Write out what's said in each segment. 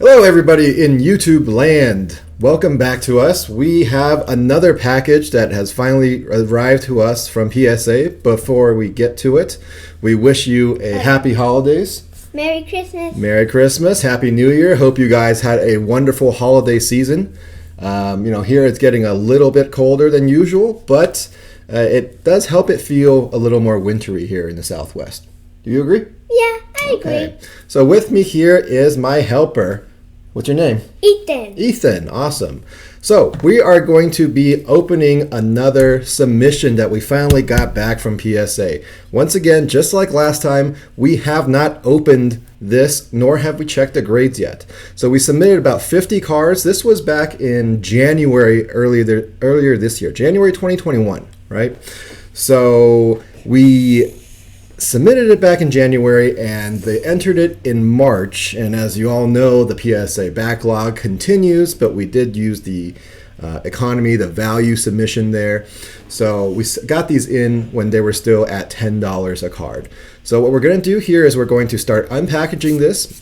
Hello everybody in YouTube land. Welcome back to us. We have another package that has finally arrived to us from PSA. Before we get to it, we wish you a happy holidays. Merry Christmas. Merry Christmas. Happy New Year. Hope you guys had a wonderful holiday season. Here it's getting a little bit colder than usual, but it does help it feel a little more wintry here in the Southwest. Do you agree? Yeah, I agree. So with me here is my helper. What's your name? Ethan. Ethan, awesome. So we are going to be opening another submission that we finally got back from PSA. Once again, just like last time, we have not opened this, nor have we checked the grades yet. So we submitted about 50 cards. This was back in January, earlier this year, January 2021, right? So we submitted it back in January and they entered it in March, and as you all know, the PSA backlog continues, but we did use the economy, the value submission there. So we got these in when they were still at $10 a card. So what we're going to do here is we're going to start unpackaging this.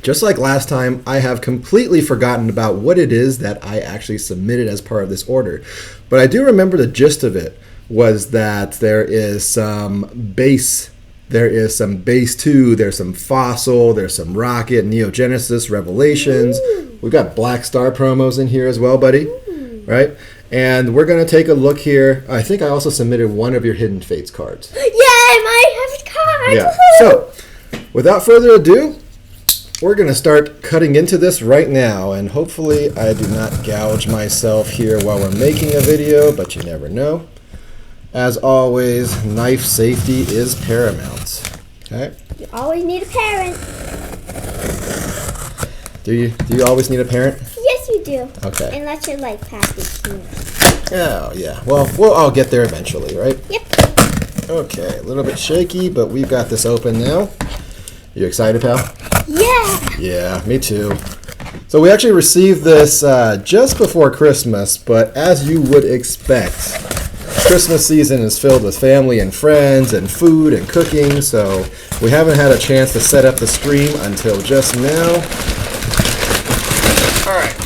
Just like last time, I have completely forgotten about what it is that I actually submitted as part of this order, but I do remember the gist of it was that there is some base 2, there's some fossil, there's some rocket, Neo Genesis, Revelations. Ooh. We've got Black Star promos in here as well, buddy. Ooh. Right? And we're going to take a look here. I think I also submitted one of your Hidden Fates cards. Yay, my Hidden card! Yeah. So, without further ado, we're going to start cutting into this right now, and hopefully I do not gouge myself here while we're making a video, but you never know. As always, knife safety is paramount. Okay. You always need a parent. Do you always need a parent? Yes, you do. Okay. Unless you're like packaged. Oh, yeah. Well, we'll all get there eventually, right? Yep. Okay, a little bit shaky, but we've got this open now. You excited, pal? Yeah. Yeah, me too. So we actually received this just before Christmas, but as you would expect, Christmas season is filled with family and friends and food and cooking, so we haven't had a chance to set up the screen until just now. Alright.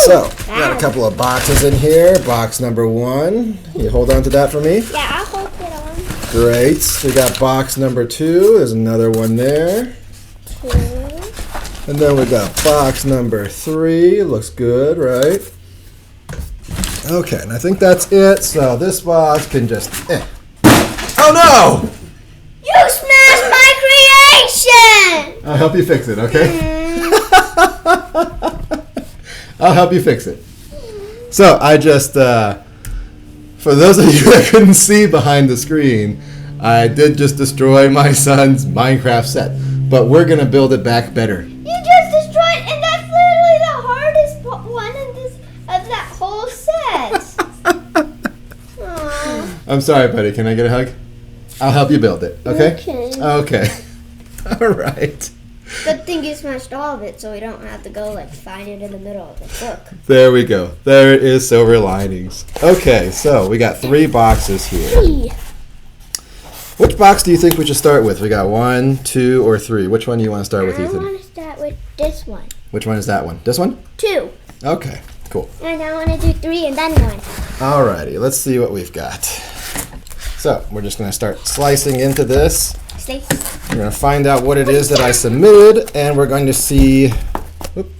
So, got a couple of boxes in here. Box number 1. You hold on to that for me? Yeah, I'll hold it on. Great. We got box number 2. There's another one there. 2. And then we got box number 3. Looks good, right? Okay, and I think that's it. So this box can just... Oh no! You smashed my creation! I'll help you fix it, okay? I'll help you fix it. So I just... for those of you that couldn't see behind the screen, I did just destroy my son's Minecraft set. But we're going to build it back better. You just destroyed... And that's literally the hardest one of that whole set. I'm sorry, buddy. Can I get a hug? I'll help you build it, okay? Okay. All right. Good thing you smashed all of it so we don't have to go find it in the middle of the book. There we go. There it is, silver linings. Okay, so we got 3 boxes here. 3. Which box do you think we should start with? We got 1, 2, or 3. Which one do you want to start with, Ethan? I want to start with this one. Which one is that one? This one? 2. Okay, cool. And I want to do 3 and then 1. Alrighty, let's see what we've got. So, we're just going to start slicing into this. We're going to find out what it is that I submitted, and we're going to see... Whoop,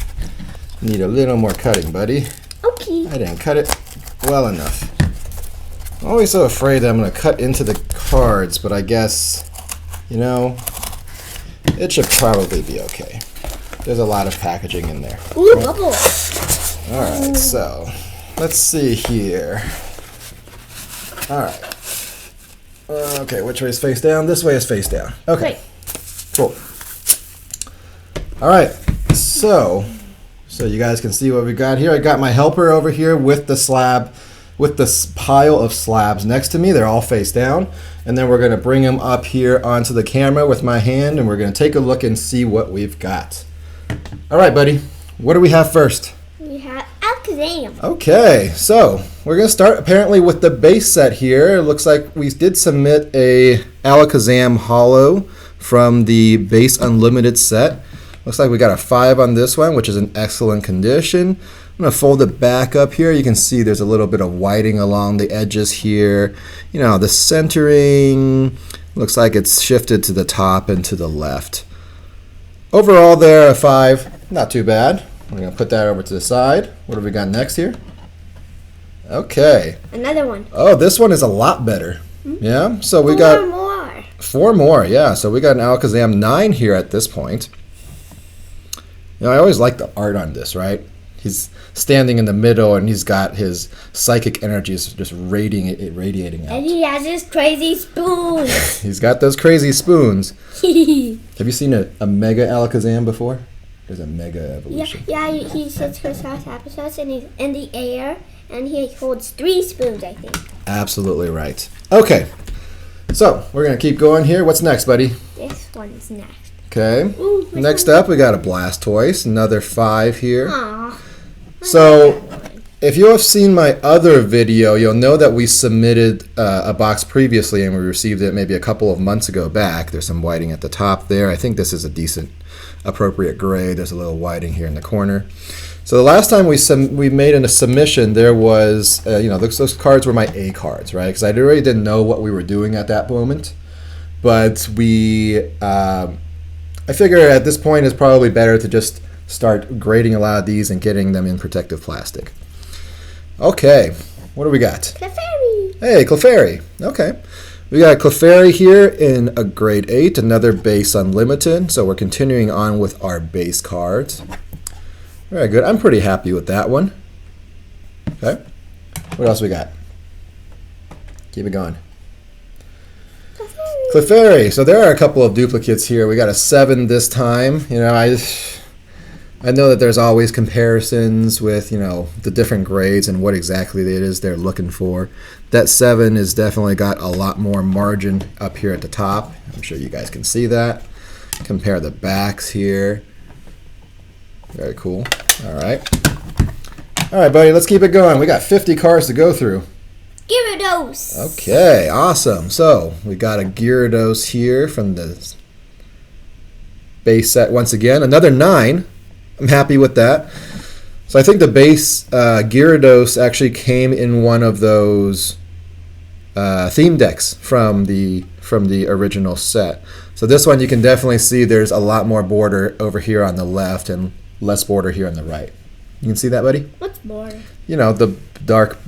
need a little more cutting, buddy. Okay. I didn't cut it well enough. I'm always so afraid that I'm going to cut into the cards, but I guess, it should probably be okay. There's a lot of packaging in there. Ooh, bubbles. Alright, so let's see here. Alright. Okay, which way is face down? This way is face down. Okay. Great. Cool. Alright, so you guys can see what we got here. I got my helper over here with the slab, with this pile of slabs next to me. They're all face down. And then we're going to bring them up here onto the camera with my hand, and we're going to take a look and see what we've got. Alright, buddy. What do we have first? We have Alakazam. Okay, so we're going to start apparently with the base set here. It looks like we did submit a Alakazam Holo from the base Unlimited set. Looks like we got a 5 on this one, which is in excellent condition. I'm going to fold it back up here. You can see there's a little bit of whiting along the edges here. You know, the centering looks like it's shifted to the top and to the left. Overall there, a 5. Not too bad. We're going to put that over to the side. What have we got next here? Okay. Another one. Oh, this one is a lot better. Mm-hmm. Yeah, so we got 4 more. Yeah, so we got an Alakazam 9 here at this point. You know, I always like the art on this, right? He's standing in the middle, and he's got his psychic energies just radiating out. And he has his crazy spoons. He's got those crazy spoons. Have you seen a Mega Alakazam before? There's a Mega Evolution. Yeah, he sits for South episodes, and he's in the air, and he holds 3 spoons, I think. Absolutely right. Okay, so we're going to keep going here. What's next, buddy? This one's next. Okay. Ooh, next up, we got a Blastoise, another 5 here. Aww. So, if you have seen my other video, you'll know that we submitted a box previously and we received it maybe a couple of months ago back. There's some whiting at the top there. I think this is a decent, appropriate grade. There's a little whiting here in the corner. So the last time we made a submission, there was, you know, those cards were my A cards, right? Because I really didn't know what we were doing at that moment. But I figure at this point it's probably better to just start grading a lot of these and getting them in protective plastic. Okay, what do we got? Clefairy. Hey, Clefairy. Okay. We got Clefairy here in a grade 8, another base unlimited. So we're continuing on with our base cards. Very good. I'm pretty happy with that one. Okay. What else we got? Keep it going. Clefairy. So there are a couple of duplicates here. We got a 7 this time. You know, I know that there's always comparisons with, you know, the different grades and what exactly it is they're looking for. That 7 has definitely got a lot more margin up here at the top. I'm sure you guys can see that. Compare the backs here. Very cool. All right. All right, buddy, let's keep it going. We got 50 cards to go through. Gyarados. Okay, awesome. So we got a Gyarados here from the base set once again. Another 9. I'm happy with that. So I think the base Gyarados actually came in one of those theme decks from the original set. So this one you can definitely see there's a lot more border over here on the left and less border here on the right. You can see that, buddy? What's border? You know, the dark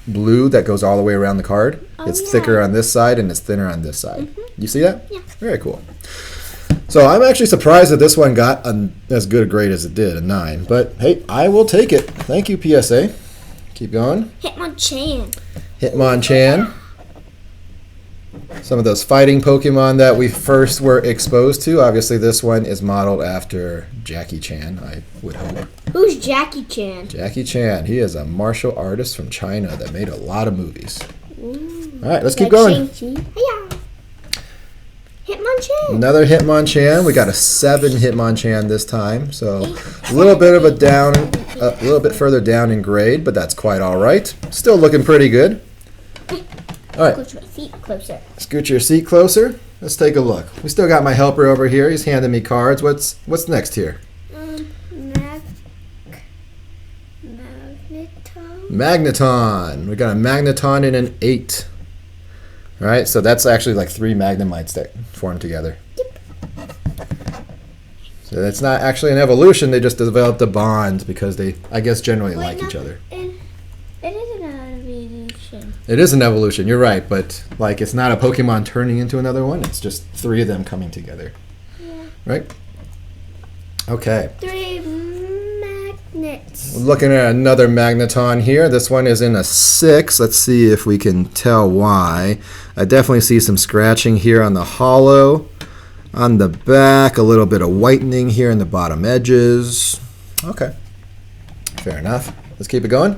blue that goes all the way around the card. Oh, it's yeah. thicker on this side and it's thinner on this side. Mm-hmm. You see that? Yeah. Very cool. So I'm actually surprised that this one got as good a grade as it did, a 9. But hey, I will take it. Thank you, PSA. Keep going. Hitmonchan. Hitmonchan. Some of those fighting Pokemon that we first were exposed to. Obviously, this one is modeled after Jackie Chan, I would hope. Who's Jackie Chan? Jackie Chan. He is a martial artist from China that made a lot of movies. Ooh. All right, let's keep going. Hiya. Hitmonchan. Another Hitmonchan. We got a 7 Hitmonchan this time, so a little bit of a little bit further down in grade, but that's quite all right. Still looking pretty good. All right. Scoot your seat closer. Scoot your seat closer. Let's take a look. We still got my helper over here. He's handing me cards. What's next here? Magneton. We got a Magneton in an 8. All right, so that's actually like 3 Magnemites that form together. Yep. So that's not actually an evolution. They just developed a bond because they, I guess, generally like each other. It is an evolution. It is an evolution. You're right, but like it's not a Pokemon turning into another one. It's just 3 of them coming together. Yeah. Right? Okay. 3 magnets. Looking at another Magneton here. This one is in a 6. Let's see if we can tell why. I definitely see some scratching here on the hollow. On the back, a little bit of whitening here in the bottom edges. Okay. Fair enough. Let's keep it going.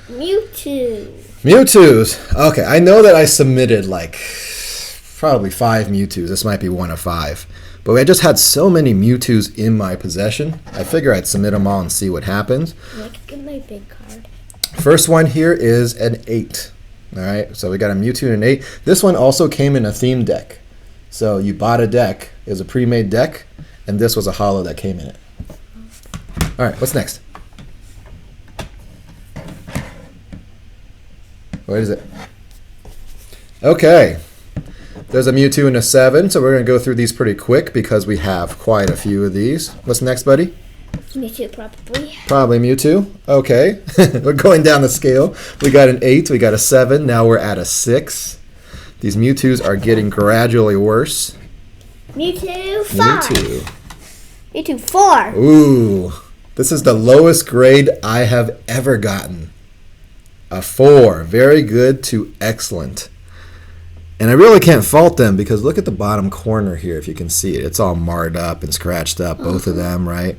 Mewtwo's. Okay, I know that I submitted like probably 5 Mewtwo's. This might be one of 5. But I just had so many Mewtwo's in my possession. I figure I'd submit them all and see what happens. Look at my big card. First one here is an 8. All right, so we got a Mewtwo and an 8. This one also came in a theme deck. So you bought a deck. It was a pre-made deck, and this was a holo that came in it. All right, what's next? What is it? Okay. There's a Mewtwo and a 7, so we're going to go through these pretty quick because we have quite a few of these. What's next, buddy? Mewtwo, probably. Probably Mewtwo. Okay. We're going down the scale. We got an 8, we got a 7, now we're at a 6. These Mewtwo's are getting gradually worse. Mewtwo, 5. Mewtwo. Mewtwo, 4. Ooh. This is the lowest grade I have ever gotten. A 4. Very good to excellent. And I really can't fault them because look at the bottom corner here if you can see it. It's all marred up and scratched up, both of them, right?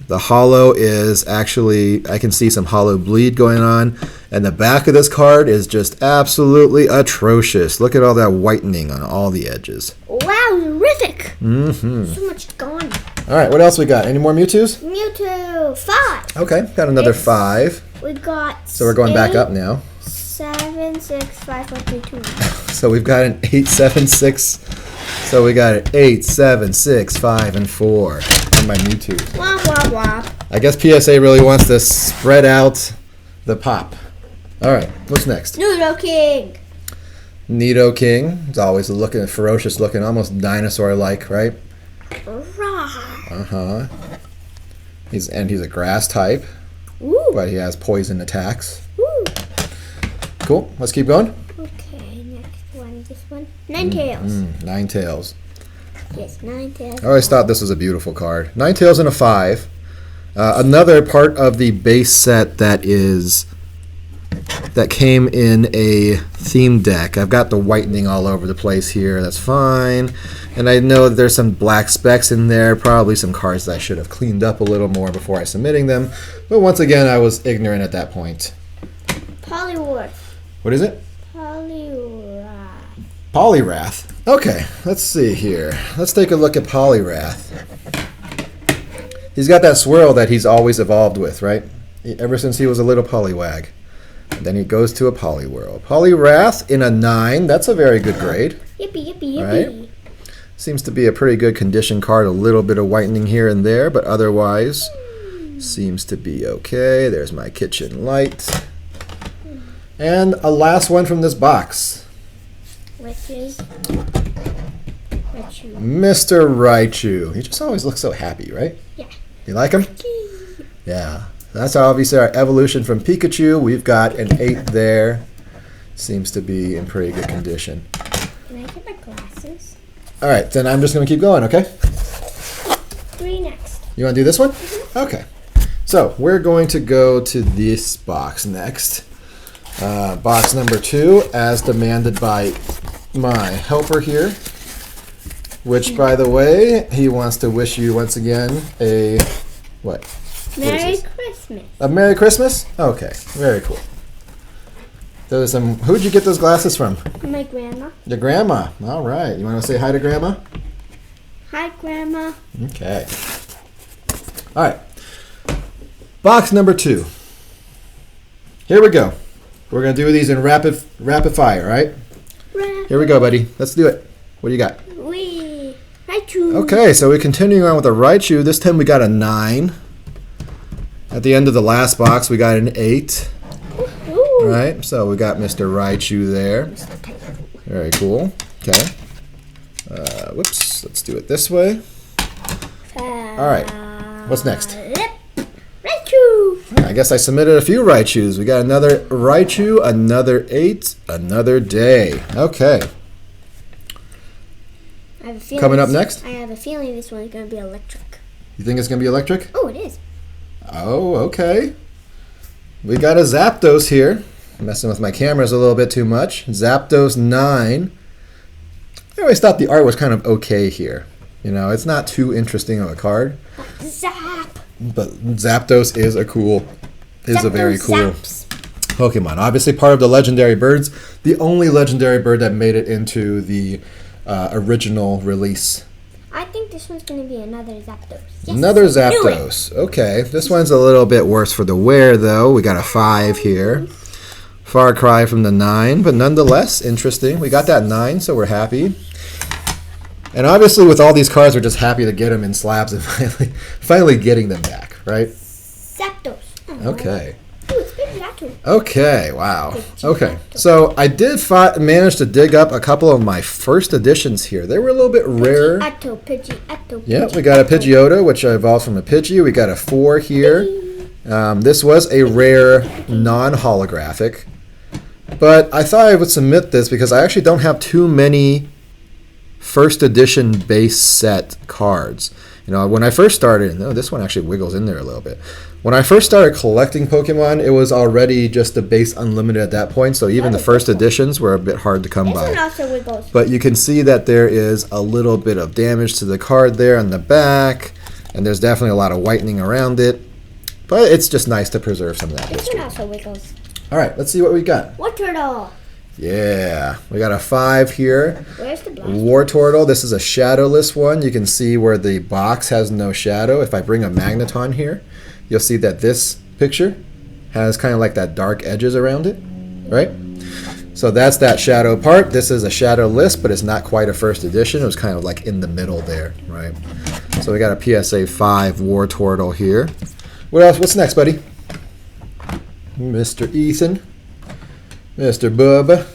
The holo is actually, I can see some holo bleed going on. And the back of this card is just absolutely atrocious. Look at all that whitening on all the edges. Wow, horrific. Mm-hmm. So much gone. All right, what else we got? Any more Mewtwo's? Mewtwo, 5. Okay, got another 5. We got So we're going back up now. 7, 6, 5, 4, 3, 2, 1. So we've got an 8, 7, 6. So we got an 8, 7, 6, 5, and 4 on my Mewtwo. Wah, wah, wah. I guess PSA really wants to spread out the pop. All right, what's next? Nidoking. Nidoking. It's always looking ferocious looking, almost dinosaur-like, right? Rah. Uh-huh. He's a grass type, Ooh. but he has poison attacks. Ooh. Cool. Let's keep going. Okay, next one. This one. Ninetales. Ninetales. Yes, Ninetales. I always thought this was a beautiful card. Ninetales and a 5. Another part of the base set that came in a theme deck. I've got the whitening all over the place here. That's fine. And I know there's some black specks in there. Probably some cards that I should have cleaned up a little more before I submitting them. But once again, I was ignorant at that point. Polywrath. What is it? Polywrath. Polywrath. Okay, let's see here. Let's take a look at Polywrath. He's got that swirl that he's always evolved with, right? Ever since he was a little Poliwag. And then he goes to a Poliwhirl. Polywrath in a 9. That's a very good grade. Yippee, yippee, yippee. Right? Seems to be a pretty good condition card. A little bit of whitening here and there, but otherwise seems to be okay. There's my kitchen light. And a last one from this box. Which is Raichu. Mr. Raichu. He just always looks so happy, right? Yeah. You like him? Yeah. That's obviously our evolution from Pikachu. We've got an 8 there. Seems to be in pretty good condition. Can I get my glasses? All right, then I'm just going to keep going, okay? 3 next. You want to do this one? Okay. So we're going to go to this box next. Box number 2, as demanded by my helper here. Which, by the way, he wants to wish you once again a what? Merry Christmas. A Merry Christmas? Okay, very cool. There's some. Who'd you get those glasses from? My grandma. Your grandma. All right. You want to say hi to grandma? Hi, Grandma. Okay. All right. Box number 2. Here we go. We're gonna do these in rapid fire, right? Here we go, buddy. Let's do it. What do you got? Raichu. Okay, so we're continuing on with a Raichu. This time we got a 9. At the end of the last box, we got an 8. Ooh. Right, so we got Mr. Raichu there. Very cool. Okay. Whoops. Let's do it this way. All right. What's next? Raichu. I guess I submitted a few Raichus. We got another Raichu, another 8, another day. Okay. Coming up next? I have a feeling this one's going to be electric. You think it's going to be electric? Oh, it is. Oh, okay. We got a Zapdos here. I'm messing with my cameras a little bit too much. Zapdos 9. I always thought the art was kind of okay here. You know, it's not too interesting of a card. Zap. But Zapdos is a very cool Zaps. Pokemon. Obviously part of the legendary birds. The only legendary bird that made it into the original release. I think this one's going to be another Zapdos. Yes. Another Zapdos. Okay, this one's a little bit worse for the wear, though. We got a 5 here. Far cry from the 9, but nonetheless, interesting. We got that 9, so we're happy. And obviously, with all these cards, we're just happy to get them in slabs and finally getting them back, right? Zapdos. Okay. Ooh, it's Pidgeotto. Okay, wow. Okay, so I did manage to dig up a couple of my first editions here. They were a little bit rare. Pidgeotto. Yeah, we got a Pidgeotto, which evolved from a Pidgey. We got a 4 here. This was a rare non-holographic. But I thought I would submit this because I actually don't have too many first edition base set cards. You know, when I first started, no, this one actually wiggles in there a little bit. When I first started collecting Pokemon, it was already just the base unlimited at that point, so even the first editions were a bit hard to come by. This one also wiggles. But you can see that there is a little bit of damage to the card there on the back, and there's definitely a lot of whitening around it. But it's just nice to preserve some of that This history. one also wiggles. All right, let's see what we got. Wartortle. Yeah, we got a 5 here. Where's the black? Wartortle, this is a shadowless one. You can see where the box has no shadow. If I bring a Magneton here, you'll see that this picture has kind of like that dark edges around it, right? So that's that shadow part. This is a shadowless, but it's not quite a first edition. It was kind of like in the middle there, right? So we got a PSA 5 Wartortle here. What else? What's next, buddy? Mr. Ethan. Mr. Bubba.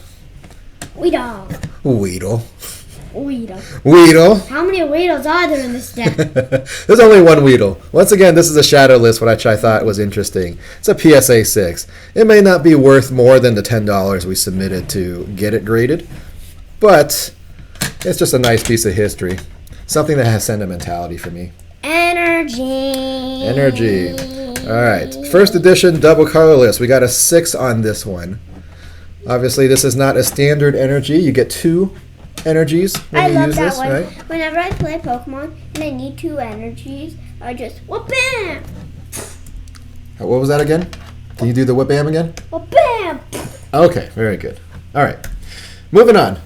Weedle. Weedle. Weedle. Weedle. How many Weedles are there in this deck? There's only one Weedle. Once again, this is a shadowless, which I thought was interesting. It's a PSA 6. It may not be worth more than the $10 we submitted to get it graded, but it's just a nice piece of history. Something that has sentimentality for me. Energy. Energy. All right. First edition double colorless. We got a 6 on this one. Obviously, this is not a standard energy. You get 2 energies when you use this, right? Whenever I play Pokemon and I need 2 energies, I just whoop-bam! What was that again? Can you do the whip-bam again? Whoop-bam! Okay, very good. All right. Moving on.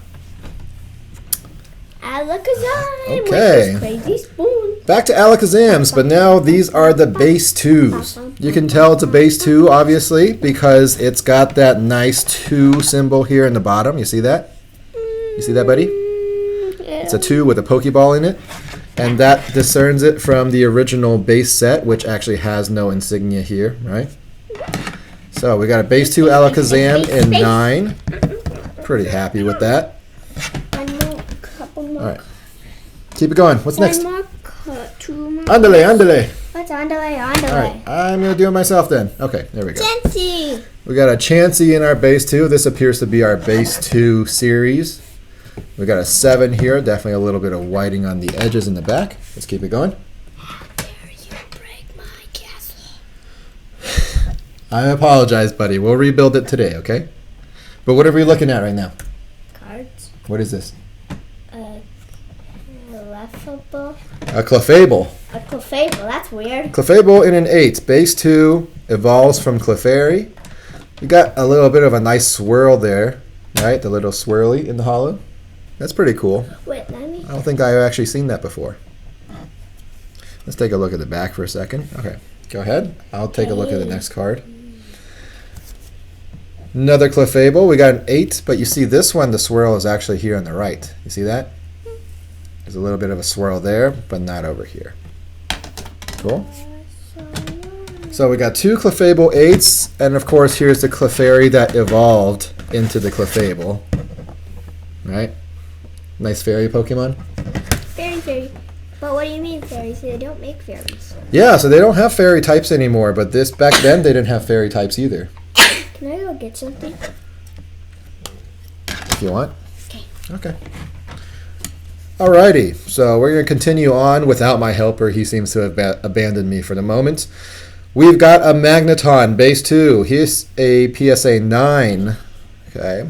Alakazam, Okay. which is Crazy Spoon. Back to Alakazams, but now these are the base 2s. You can tell it's a base 2, obviously, because it's got that nice 2 symbol here in the bottom. You see that? You see that, buddy? It's a 2 with a Pokeball in it. And that discerns it from the original base set, which actually has no insignia here, right? So we got a base 2 Alakazam in 9. Pretty happy with that. All right. Keep it going. What's next? 2 more. Andale. What's andale? All right. I'm going to do it myself then. Okay, there we go. Chansey. We got a Chansey in our base 2. This appears to be our base 2 series. We got a 7 here. Definitely a little bit of whiting on the edges in the back. Let's keep it going. How dare you break my castle? I apologize, buddy. We'll rebuild it today, okay? But what are we looking at right now? Cards. What is this? Laughable. A Clefable. A Clefable. That's weird. Clefable in an 8. Base 2 evolves from Clefairy. We got a little bit of a nice swirl there, right? The little swirly in the hollow. That's pretty cool. Wait, let me. I don't think I've actually seen that before. Let's take a look at the back for a second. Okay, go ahead. I'll take a look at the next card. Another Clefable. We got an 8, but you see this one, the swirl is actually here on the right. You see that? There's a little bit of a swirl there, but not over here. Cool. So we got 2 Clefable 8s, and of course here's the Clefairy that evolved into the Clefable. Right? Nice fairy Pokemon. Fairy. But what do you mean fairies? They don't make fairies. Yeah, so they don't have fairy types anymore, but this back then they didn't have fairy types either. Can I go get something? If you want. Okay. Okay. Alrighty, so we're going to continue on without my helper. He seems to have abandoned me for the moment. We've got a Magneton, base 2. Here's a PSA 9. Okay.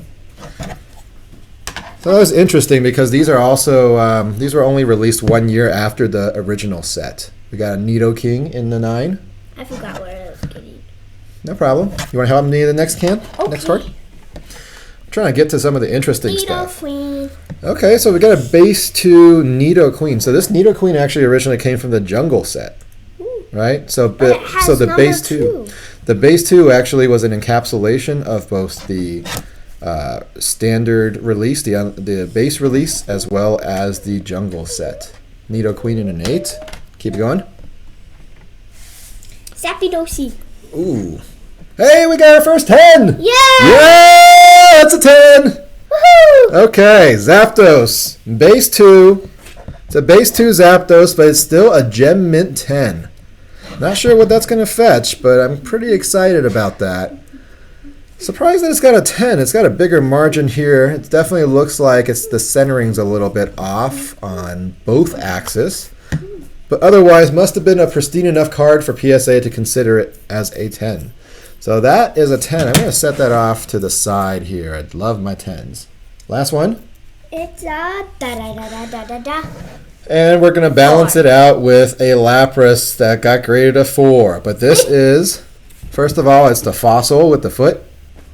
So that was interesting because these are also, these were only released 1 year after the original set. We got a Nidoqueen in the 9. I forgot where I was getting. No problem. You want to help me in the next can? Okay. Next card? I'm trying to get to some of the interesting stuff. Nidoqueen. Okay, so we got a base 2 Nidoqueen. So this Nidoqueen actually originally came from the Jungle set, right? So it has the base number 2, the base 2 actually was an encapsulation of both the standard release, the base release, as well as the jungle set. Nidoqueen in an 8. Keep going. Zapdos. Ooh. Hey, we got our first 10! Yeah! Yeah! That's a 10! Woohoo! Okay, Zapdos. Base 2. It's a base 2 Zapdos, but it's still a Gem Mint 10. Not sure what that's going to fetch, but I'm pretty excited about that. Surprised that it's got a 10. It's got a bigger margin here. It definitely looks like the centering's a little bit off on both axes. But otherwise, must have been a pristine enough card for PSA to consider it as a 10. So that is a 10. I'm going to set that off to the side here. I love my 10s. Last one. It's a da-da-da-da-da-da. And we're going to balance it out with a Lapras that got graded a 4. But this is, first of all, it's the fossil with the foot.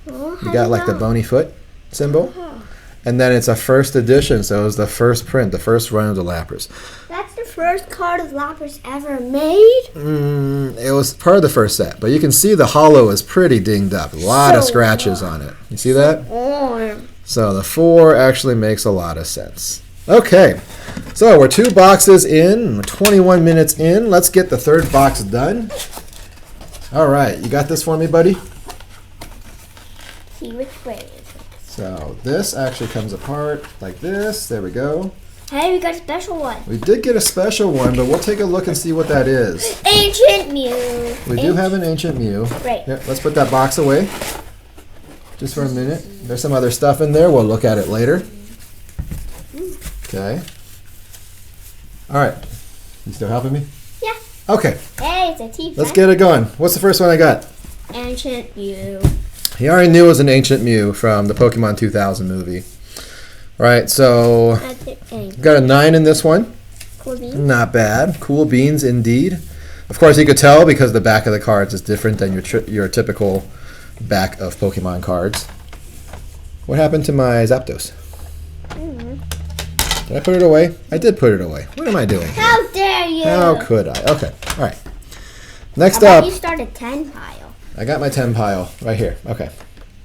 You got like the bony foot symbol. And then it's a first edition, so it was the first print, the first run of the Lapras. That's the first card of Lapras ever made? It was part of the first set, but you can see the hollow is pretty dinged up. A lot of scratches on it. You see that? So the 4 actually makes a lot of sense. Okay, so we're 2 boxes in, 21 minutes in. Let's get the third box done. All right, you got this for me, buddy? See which way is it? So this actually comes apart like this. There we go. Hey, we got a special one. We did get a special one, but we'll take a look and see what that is. Ancient Mew. We do have an Ancient Mew. Right. Yeah, let's put that box away just for a minute. There's some other stuff in there. We'll look at it later. Okay. All right. You still helping me? Yeah. Okay. Hey, it's a teeth. Let's get it going. What's the first one I got? Ancient Mew. He already knew it was an Ancient Mew from the Pokemon 2000 movie. All right, so got a 9 in this one. Cool beans. Not bad. Cool beans indeed. Of course, you could tell because the back of the cards is different than your typical back of Pokemon cards. What happened to my Zapdos? Did I put it away? I did put it away. What am I doing? How dare you? How could I? Okay, all right. Next How about up, you start a 10 pile. I got my 10 pile right here. Okay.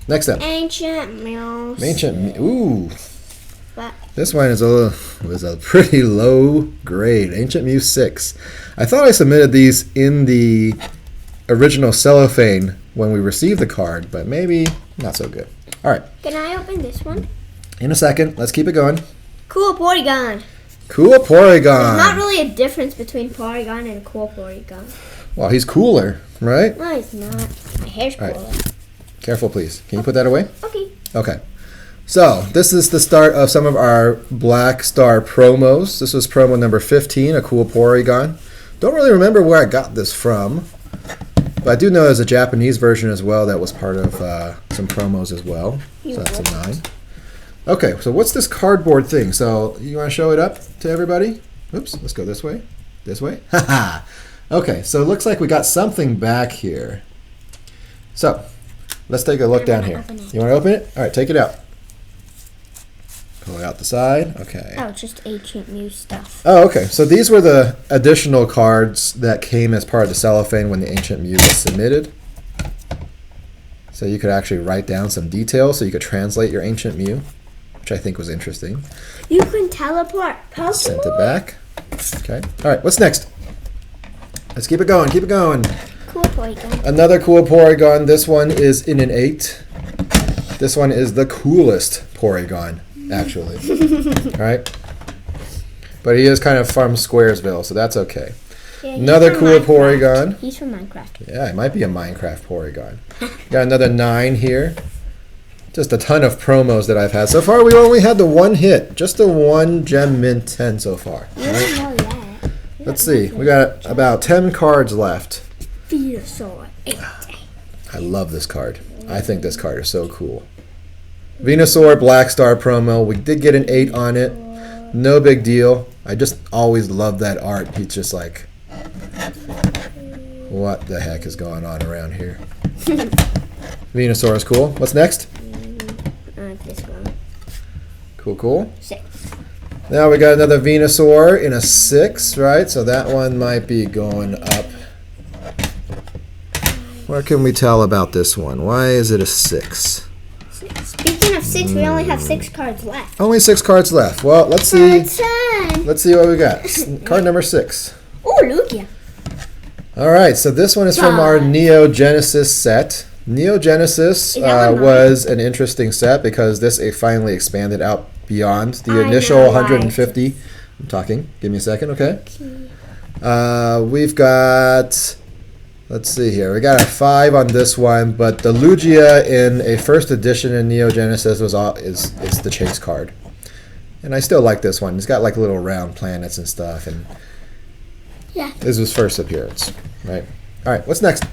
Next up. Ancient Mew. Ancient Mew. Ooh. What? This one was a pretty low grade. Ancient Mew 6. I thought I submitted these in the original cellophane when we received the card, but maybe not so good. All right. Can I open this one? In a second. Let's keep it going. Cool Porygon. Cool Porygon. There's not really a difference between Porygon and Cool Porygon. Well, he's cooler, right? No, he's not. My hair's cooler. Right. Careful, please. Can you put that away? Okay. Okay. So, this is the start of some of our Black Star promos. This was promo number 15, a Cool Porygon. Don't really remember where I got this from, but I do know there's a Japanese version as well that was part of some promos as well. So that's a 9. Okay, so what's this cardboard thing? So, you want to show it up to everybody? Oops, let's go this way. This way? Haha! Okay, so it looks like we got something back here. So, let's take a look down here. You want to open it? All right, take it out. Pull it out the side. Okay. Oh, just Ancient Mew stuff. Oh, okay. So these were the additional cards that came as part of the cellophane when the Ancient Mew was submitted. So you could actually write down some details so you could translate your Ancient Mew, which I think was interesting. You can teleport Pokemon. Sent it back. Okay. All right, what's next? Let's keep it going. Keep it going. Cool Porygon. Another Cool Porygon. This one is in an 8. This one is the coolest Porygon, actually. All right. But he is kind of from Squaresville, so that's okay. Yeah, another Cool Porygon. He's from Minecraft. Yeah, it might be a Minecraft Porygon. Got another 9 here. Just a ton of promos that I've had. So far, we only had the one hit. Just the one Gem Mint 10 so far. You don't know that. Let's see. We got about 10 cards left. Venusaur. I love this card. I think this card is so cool. Venusaur Black Star promo. We did get an 8 on it. No big deal. I just always love that art. He's just like, what the heck is going on around here? Venusaur is cool. What's next? This one. Cool, cool. 6. Now we got another Venusaur in a 6, right? So that one might be going up. What can we tell about this one? Why is it a 6? Speaking 6. We only have 6 cards left. Only 6 cards left. Well, let's see. Time. Let's see what we got. Card number 6. Oh, Lugia. All right, so this one is from our Neo Genesis set. Neo Genesis was an interesting set because this finally expanded out beyond the initial 150. I'm talking. Give me a second, okay? We've got, let's see here. We got a 5 on this one, but the Lugia in a first edition in Neo Genesis is the chase card. And I still like this one. It's got like little round planets and stuff, and yeah. This was first appearance, right? All right, what's next?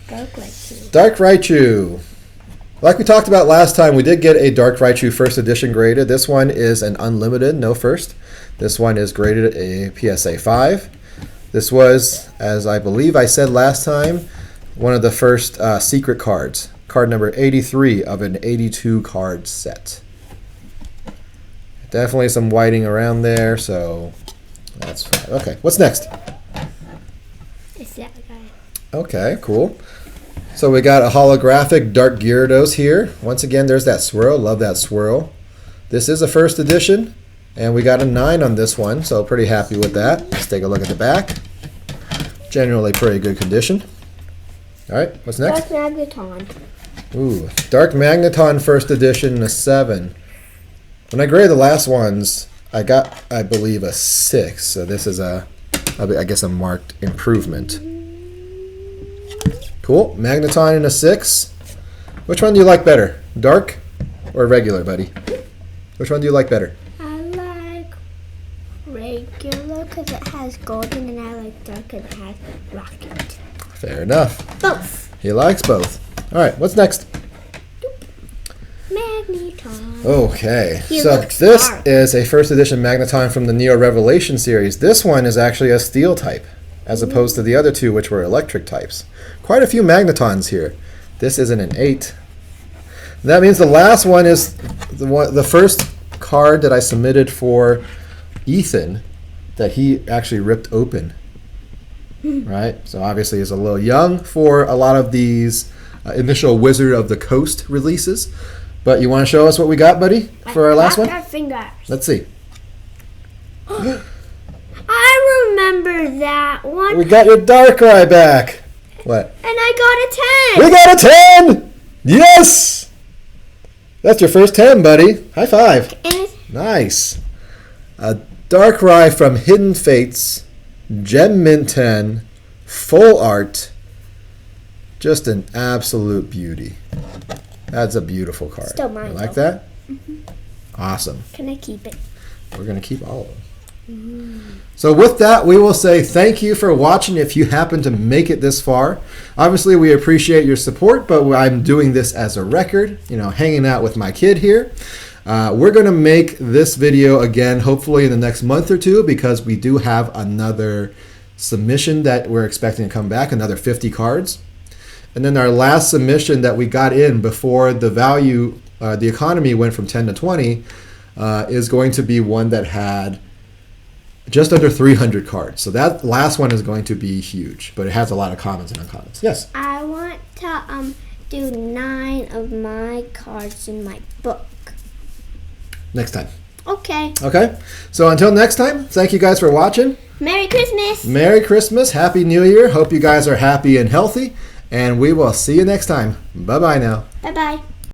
Dark Raichu. Dark Raichu. Like we talked about last time, we did get a Dark Raichu first edition graded. This one is an unlimited, no first. This one is graded a PSA 5. This was, as I believe I said last time, one of the first secret cards. Card number 83 of an 82 card set. Definitely some whiting around there, so that's fine. Okay, what's next? It's that guy. Okay, cool. So we got a holographic Dark Gyarados here. Once again, there's that swirl. Love that swirl. This is a first edition, and we got a 9 on this one, so pretty happy with that. Let's take a look at the back. Generally pretty good condition. All right, what's next? Dark Magneton. Ooh, Dark Magneton first edition, a 7. When I graded the last ones, I got, I believe, a 6. So this is I guess a marked improvement. Cool. Magneton in a 6. Which one do you like better? Dark or regular, buddy? Which one do you like better? I like regular because it has golden, and I like dark because it has rocket. Fair enough. Both. He likes both. All right, what's next? Magneton. Okay, He so looks this dark. is a first edition Magneton from the Neo Revelation series. This one is actually a steel type, as opposed to the other two, which were electric types. Quite a few Magnetons here. This isn't an 8. That means the last one is the first card that I submitted for Ethan that he actually ripped open. Right? So obviously he's a little young for a lot of these initial Wizard of the Coast releases. But you want to show us what we got, buddy, for our last one? Fingers. Let's see. I remember that one. We got your Darkrai back. What? And I got a 10. We got a 10! Yes! That's your first 10, buddy. High five. Nice. A Darkrai from Hidden Fates, Gem Mint 10, full art. Just an absolute beauty. That's a beautiful card. Still mine, You like though. that? Awesome. Can I keep it? We're going to keep all of them. So with that, we will say thank you for watching if you happen to make it this far. Obviously, we appreciate your support, but I'm doing this as a record, hanging out with my kid here. We're going to make this video again, hopefully in the next month or two, because we do have another submission that we're expecting to come back, another 50 cards. And then our last submission that we got in before the value, the economy went from 10 to 20, is going to be one that had just under 300 cards. So that last one is going to be huge, but it has a lot of commons and uncommons. Yes? I want to do 9 of my cards in my book. Next time. Okay. Okay? So until next time, thank you guys for watching. Merry Christmas. Merry Christmas. Happy New Year. Hope you guys are happy and healthy. And we will see you next time. Bye-bye now. Bye-bye.